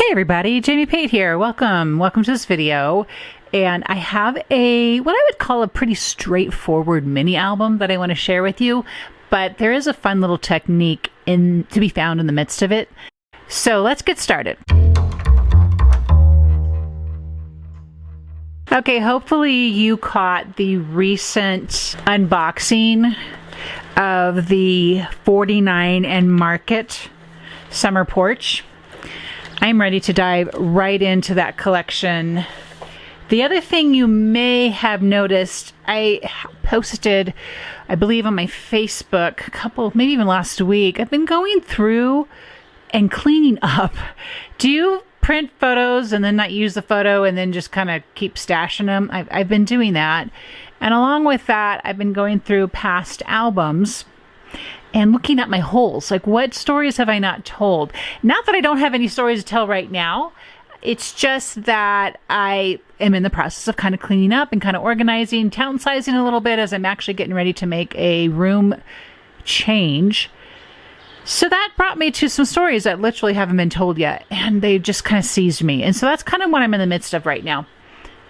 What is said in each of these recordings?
Hey everybody, Jamie Pate here. Welcome to this video. And I have what I would call a pretty straightforward mini album that I want to share with you, but there is a fun little technique to be found in the midst of it. So let's get started. Okay, hopefully you caught the recent unboxing of the 49 and Market Summer Porch. I'm ready to dive right into that collection. The other thing you may have noticed, I posted, I believe on my Facebook maybe even last week, I've been going through and cleaning up. Do you print photos and then not use the photo and then just kind of keep stashing them? I've been doing that. And along with that, I've been going through past albums and looking at my holes, like what stories have I not told? Not that I don't have any stories to tell right now. It's just that I am in the process of kind of cleaning up and kind of organizing, downsizing a little bit as I'm actually getting ready to make a room change. So that brought me to some stories that literally haven't been told yet, and they just kind of seized me. And so that's kind of what I'm in the midst of right now.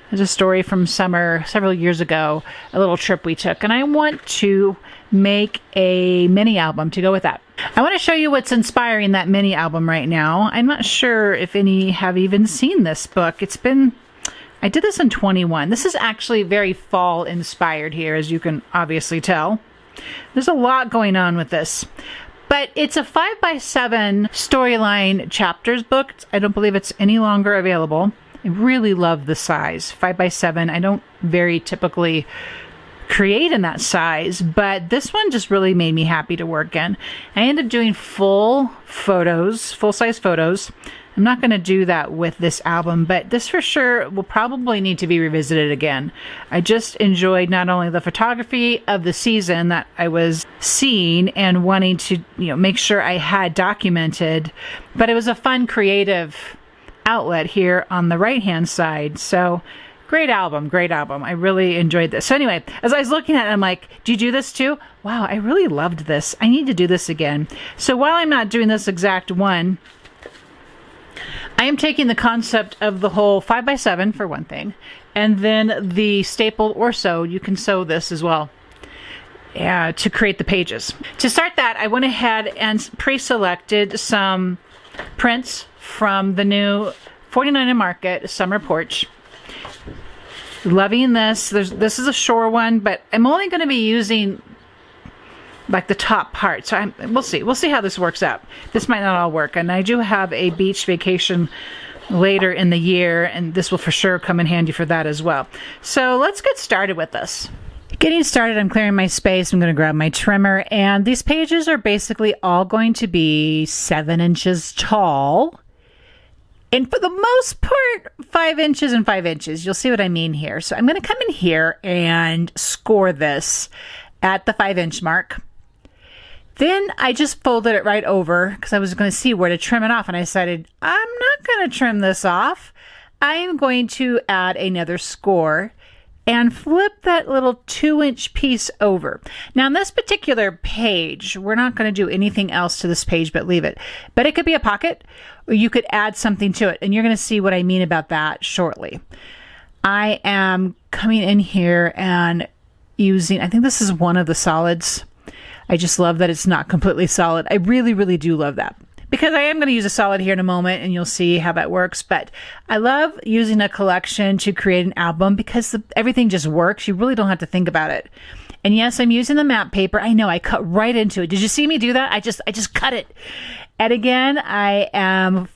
There's a story from summer several years ago, a little trip we took, and I want to make a mini album to go with that. I want to show you what's inspiring that mini album right now. I'm not sure if any have even seen this book. I did this in 21. This is actually very fall inspired here, as you can obviously tell. There's a lot going on with this. But it's a 5x7 storyline chapters book. I don't believe it's any longer available. I really love the size, 5x7. I don't very typically create in that size, but this one just really made me happy to work in. I ended up doing full-size photos. I'm not going to do that with this album, but this for sure will probably need to be revisited again. I just enjoyed not only the photography of the season that I was seeing and wanting to, make sure I had documented, but it was a fun, creative outlet here on the right-hand side. So great album. I really enjoyed this. So anyway, as I was looking at it, I'm like, do you do this too? Wow, I really loved this. I need to do this again. So while I'm not doing this exact one, I am taking the concept of the whole 5x7 for one thing, and then the stapled or sewed, you can sew this as well, to create the pages. To start that, I went ahead and pre-selected some prints from the new 49 and Market Summer Porch. Loving this. This is a shore one, but I'm only going to be using like the top part. So we'll see. We'll see how this works out. This might not all work. And I do have a beach vacation later in the year, and this will for sure come in handy for that as well. So let's get started with this. Getting started, I'm clearing my space. I'm going to grab my trimmer, and these pages are basically all going to be 7 inches tall. And for the most part, 5 inches and 5 inches. You'll see what I mean here. So I'm going to come in here and score this at the 5-inch mark. Then I just folded it right over because I was going to see where to trim it off. And I decided, I'm not going to trim this off. I am going to add another score and flip that little 2-inch piece over. Now, on this particular page, we're not going to do anything else to this page but leave it. But it could be a pocket, or you could add something to it. And you're going to see what I mean about that shortly. I am coming in here and using, I think this is one of the solids. I just love that it's not completely solid. I really, really do love that. Because I am going to use a solid here in a moment, and you'll see how that works. But I love using a collection to create an album because everything just works. You really don't have to think about it. And yes, I'm using the map paper. I know, I cut right into it. Did you see me do that? I just cut it. And again, I am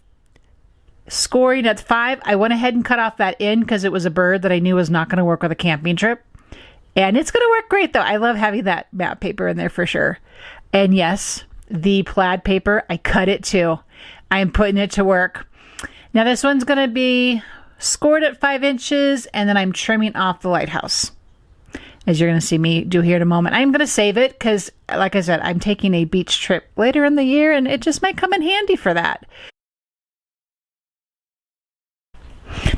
scoring at 5. I went ahead and cut off that end because it was a bird that I knew was not going to work with a camping trip. And it's going to work great, though. I love having that map paper in there for sure. And yes, the plaid paper, I cut it too. I'm putting it to work. Now this one's going to be scored at 5 inches, and then I'm trimming off the lighthouse, as you're going to see me do here in a moment. I'm going to save it because, like I said, I'm taking a beach trip later in the year, and it just might come in handy for that.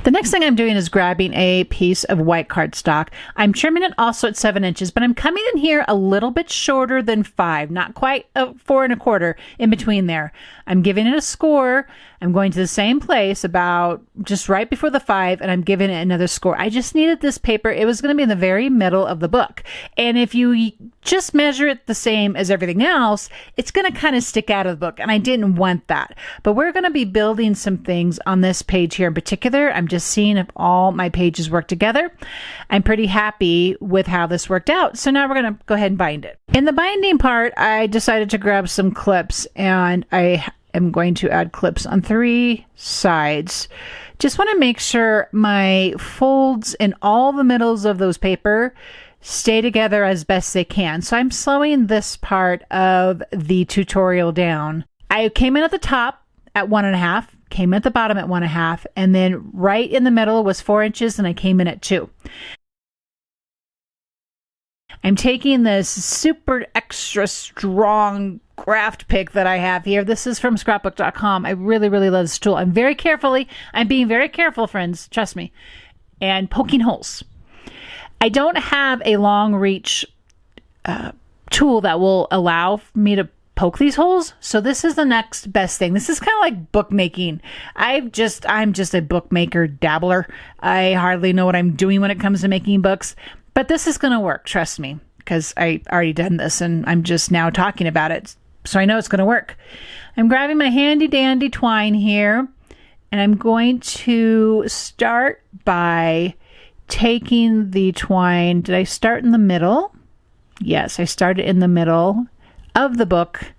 The next thing I'm doing is grabbing a piece of white cardstock. I'm trimming it also at 7 inches, but I'm coming in here a little bit shorter than 5, not quite 4 1/4 in between there. I'm giving it a score. I'm going to the same place about just right before the 5, and I'm giving it another score. I just needed this paper. It was going to be in the very middle of the book. And if you just measure it the same as everything else, it's going to kind of stick out of the book, and I didn't want that. But we're going to be building some things on this page here in particular. I'm just seeing if all my pages work together. I'm pretty happy with how this worked out. So now we're going to go ahead and bind it. In the binding part, I decided to grab some clips, and I am going to add clips on 3 sides. Just want to make sure my folds in all the middles of those paper stay together as best they can. So I'm slowing this part of the tutorial down. I came in at the top at 1 1/2, came in at the bottom at 1 1/2, and then right in the middle was 4 inches, and I came in at 2. I'm taking this super extra strong craft pick that I have here. This is from ScrapbookCom. I really, really love this tool. I'm being very careful, friends, trust me, and poking holes. I don't have a long reach tool that will allow me to poke these holes, so this is the next best thing. This is kind of like bookmaking. I'm just a bookmaker dabbler. I hardly know what I'm doing when it comes to making books, but this is going to work, trust me, because I already done this and I'm just now talking about it, so I know it's going to work. I'm grabbing my handy dandy twine here, and I'm going to start by taking the twine. Did I start in the middle? Yes, I started in the middle of the book,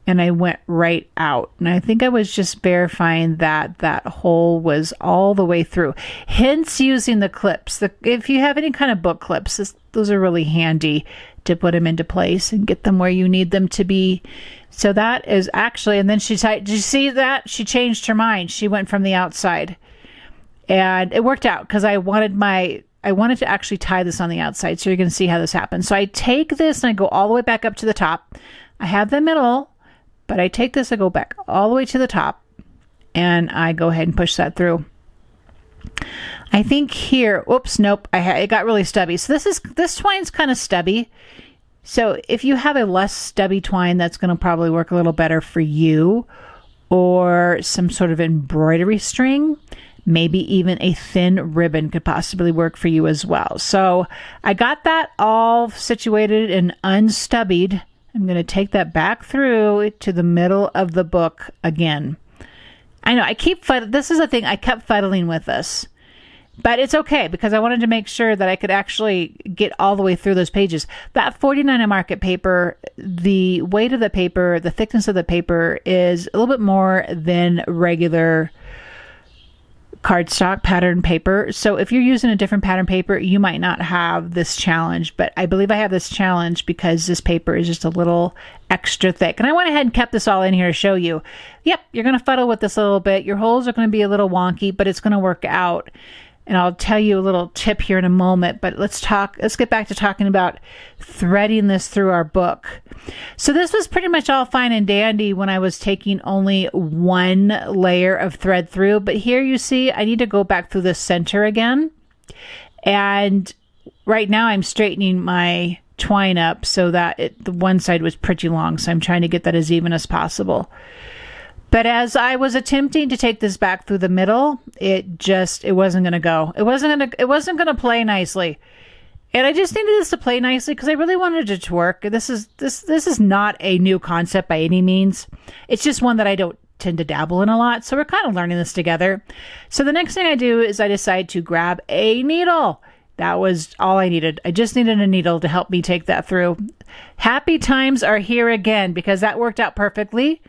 and I went right out. And I think I was just verifying that that hole was all the way through. Hence using the clips. If you have any kind of book clips, those are really handy to put them into place and get them where you need them to be. So that is actually, and then did you see that? She changed her mind. She went from the outside. And it worked out because I wanted to actually tie this on the outside. So you're going to see how this happens. So I take this and I go all the way back up to the top. I have the middle, but I take this, I go back all the way to the top, and I go ahead and push that through. I think here, oops, nope, it got really stubby. So this twine's kind of stubby. So if you have a less stubby twine, that's going to probably work a little better for you, or some sort of embroidery string. Maybe even a thin ribbon could possibly work for you as well. So I got that all situated and unstubbied. I'm going to take that back through to the middle of the book again. I know this is the thing, I kept fiddling with this, but it's okay because I wanted to make sure that I could actually get all the way through those pages. That 49 market paper, the weight of the paper, the thickness of the paper is a little bit more than regular cardstock pattern paper. So if you're using a different pattern paper, you might not have this challenge, but I believe I have this challenge because this paper is just a little extra thick. And I went ahead and kept this all in here to show you. Yep, you're going to fuddle with this a little bit. Your holes are going to be a little wonky, but it's going to work out. And I'll tell you a little tip here in a moment, but let's get back to talking about threading this through our book. So this was pretty much all fine and dandy when I was taking only one layer of thread through, but here you see I need to go back through the center again. And right now I'm straightening my twine up so that the one side was pretty long, so I'm trying to get that as even as possible. But as I was attempting to take this back through the middle, it wasn't going to go. It wasn't going to play nicely. And I just needed this to play nicely because I really wanted it to work. This is not a new concept by any means. It's just one that I don't tend to dabble in a lot. So we're kind of learning this together. So the next thing I do is I decide to grab a needle. That was all I needed. I just needed a needle to help me take that through. Happy times are here again because that worked out perfectly.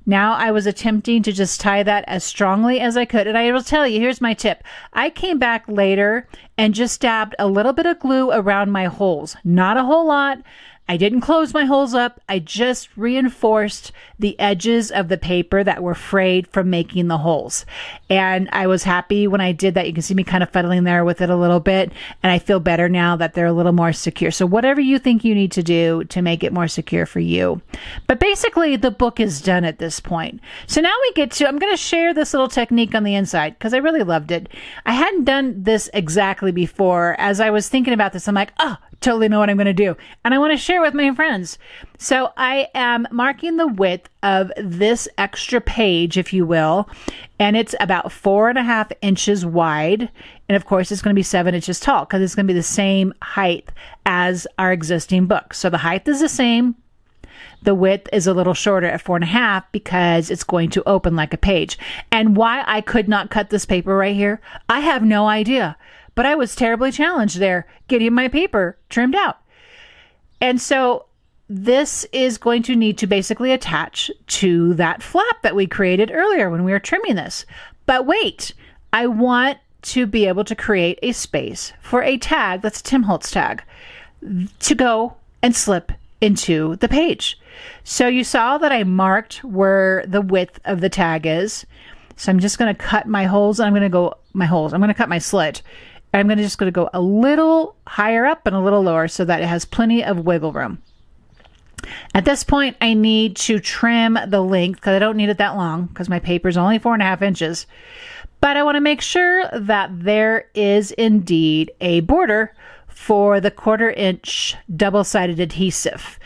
Now I was attempting to just tie that as strongly as I could. And I will tell you, here's my tip. I came back later and just dabbed a little bit of glue around my holes. Not a whole lot. I didn't close my holes up. I just reinforced the edges of the paper that were frayed from making the holes. And I was happy when I did that. You can see me kind of fiddling there with it a little bit. And I feel better now that they're a little more secure. So whatever you think you need to do to make it more secure for you. But basically the book is done at this point. So now we get to, I'm going to share this little technique on the inside because I really loved it. I hadn't done this exactly before. As I was thinking about this, I'm like, oh, totally know what I'm going to do. And I want to share with my friends. So I am marking the width of this extra page, if you will, and it's about 4.5 inches wide. And of course, it's going to be 7 inches tall because it's going to be the same height as our existing book. So the height is the same. The width is a little shorter at 4.5 because it's going to open like a page. And why I could not cut this paper right here, I have no idea. But I was terribly challenged there getting my paper trimmed out. And so this is going to need to basically attach to that flap that we created earlier when we were trimming this. But wait, I want to be able to create a space for a tag, that's a Tim Holtz tag, to go and slip into the page. So you saw that I marked where the width of the tag is. So I'm just going to cut my holes. I'm going to cut my slit. I'm going to go a little higher up and a little lower so that it has plenty of wiggle room. At this point, I need to trim the length because I don't need it that long because my paper is only 4.5 inches. But I want to make sure that there is indeed a border for the 1/4 inch double-sided adhesive.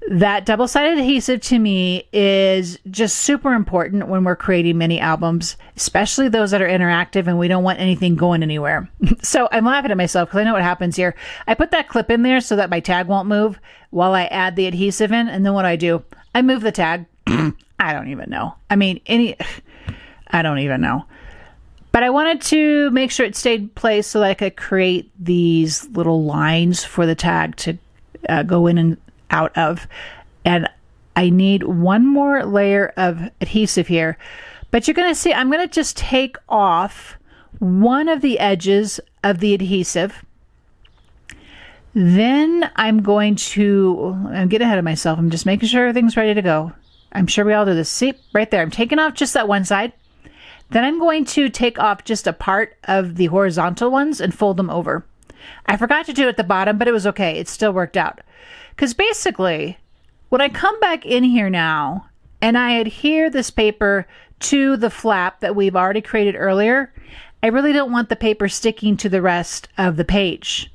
That double-sided adhesive to me is just super important when we're creating mini albums, especially those that are interactive and we don't want anything going anywhere. So I'm laughing at myself because I know what happens here. I put that clip in there so that my tag won't move while I add the adhesive in. And then what do? I move the tag. I don't even know. I don't even know. But I wanted to make sure it stayed in place so that I could create these little lines for the tag to go in and out of. And I need one more layer of adhesive here. But you're going to see, I'm going to just take off one of the edges of the adhesive. Then I'm getting ahead of myself. I'm just making sure everything's ready to go. I'm sure we all do this. See, right there. I'm taking off just that one side. Then I'm going to take off just a part of the horizontal ones and fold them over. I forgot to do it at the bottom, but it was okay. It still worked out. Because basically, when I come back in here now and I adhere this paper to the flap that we've already created earlier, I really don't want the paper sticking to the rest of the page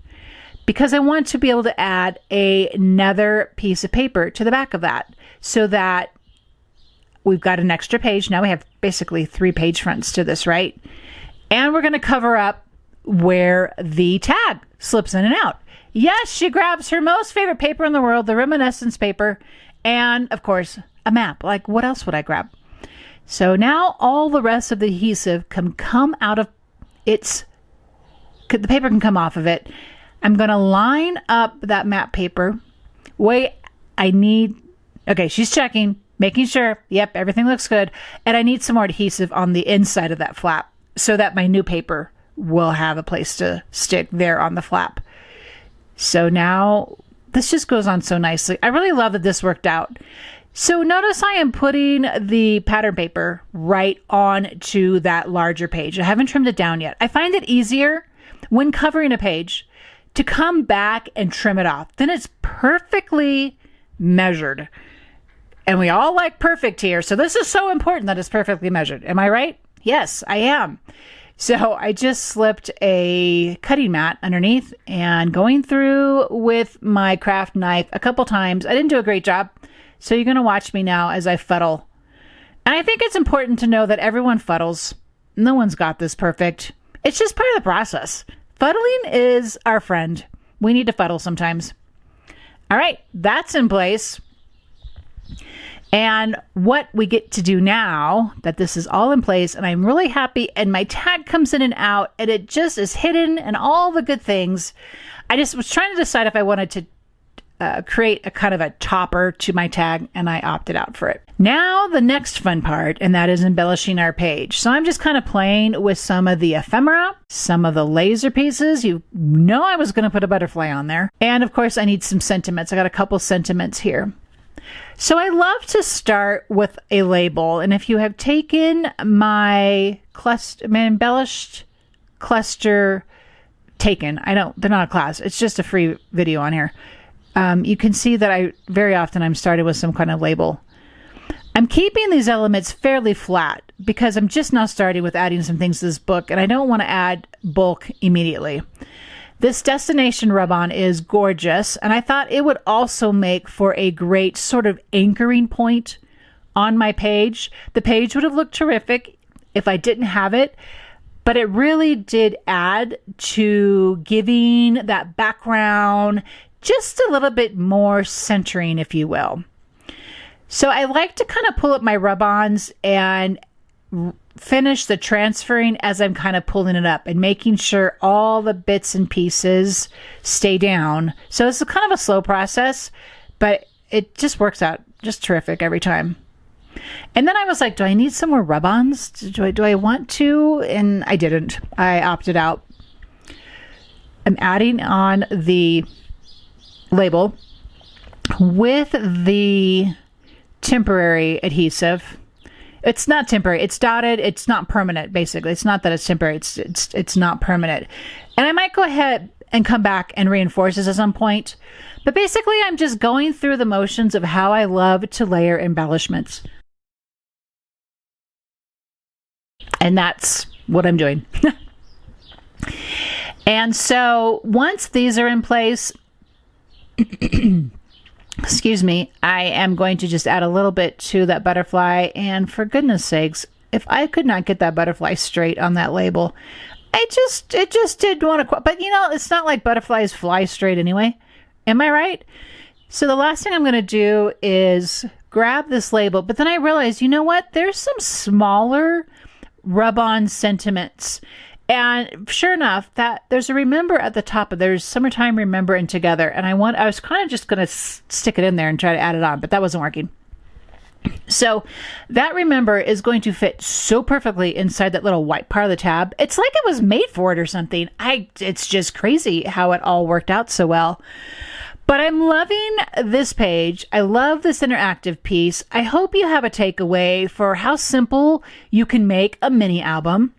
because I want to be able to add another piece of paper to the back of that so that we've got an extra page. Now we have basically 3 page fronts to this, right? And we're going to cover up where the tag slips in and out. Yes, she grabs her most favorite paper in the world, the reminiscence paper, and of course, a map. Like, what else would I grab? So now all the rest of the adhesive can come out of the paper can come off of it. I'm going to line up that map paper. Okay, she's checking, making sure, yep, everything looks good. And I need some more adhesive on the inside of that flap so that my new paper will have a place to stick there on the flap. So now this just goes on so nicely. I really love that this worked out. So notice I am putting the pattern paper right on to that larger page. I haven't trimmed it down yet. I find it easier when covering a page to come back and trim it off. Then it's perfectly measured. And we all like perfect here. So this is so important that it's perfectly measured. Am I right? Yes, I am. So I just slipped a cutting mat underneath and going through with my craft knife a couple times. I didn't do a great job. So you're going to watch me now as I fuddle. And I think it's important to know that everyone fuddles. No one's got this perfect. It's just part of the process. Fuddling is our friend. We need to fuddle sometimes. All right, that's in place. And what we get to do now that this is all in place, and I'm really happy, and my tag comes in and out, and it just is hidden and all the good things. I just was trying to decide if I wanted to create a kind of a topper to my tag, and I opted out for it. Now the next fun part, and that is embellishing our page. So I'm just kind of playing with some of the ephemera, some of the laser pieces. You know I was going to put a butterfly on there. And of course I need some sentiments. I got a couple sentiments here. So I love to start with a label. And if you have taken my embellished cluster taken, they're not a class. It's just a free video on here. You can see that very often I'm starting with some kind of label. I'm keeping these elements fairly flat because I'm just now starting with adding some things to this book, and I don't want to add bulk immediately. This destination rub-on is gorgeous, and I thought it would also make for a great sort of anchoring point on my page. The page would have looked terrific if I didn't have it, but it really did add to giving that background just a little bit more centering, if you will. So I like to kind of pull up my rub-ons and finish the transferring as I'm kind of pulling it up and making sure all the bits and pieces stay down. So it's kind of a slow process, but it just works out just terrific every time. And then I was like, do I need some more rub-ons? Do I want to? And I didn't. I opted out. I'm adding on the label with the temporary adhesive. It's not temporary. It's dotted. It's not permanent, basically. It's not that it's temporary. It's not permanent. And I might go ahead and come back and reinforce this at some point. But basically, I'm just going through the motions of how I love to layer embellishments. And that's what I'm doing. And so once these are in place, excuse me, I am going to just add a little bit to that butterfly. And for goodness sakes, if I could not get that butterfly straight on that label, it just didn't want to, but you know, it's not like butterflies fly straight anyway. Am I right? So the last thing I'm going to do is grab this label, but then I realized, you know what? There's some smaller rub-on sentiments. And sure enough, that there's a remember at the top of there's summertime, remember, and together. And I was kind of just going to stick it in there and try to add it on, but that wasn't working. So that remember is going to fit so perfectly inside that little white part of the tab. It's like it was made for it or something. It's just crazy how it all worked out so well. But I'm loving this page. I love this interactive piece. I hope you have a takeaway for how simple you can make a mini album.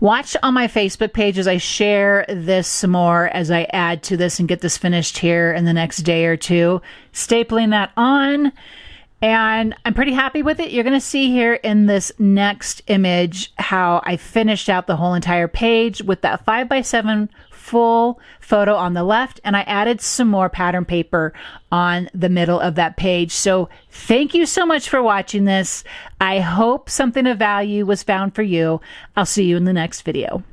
Watch on my Facebook page as I share this some more as I add to this and get this finished here in the next day or two. Stapling that on, and I'm pretty happy with it. You're going to see here in this next image how I finished out the whole entire page with that 5x7 full photo on the left, and I added some more pattern paper on the middle of that page. So thank you so much for watching this. I hope something of value was found for you. I'll see you in the next video.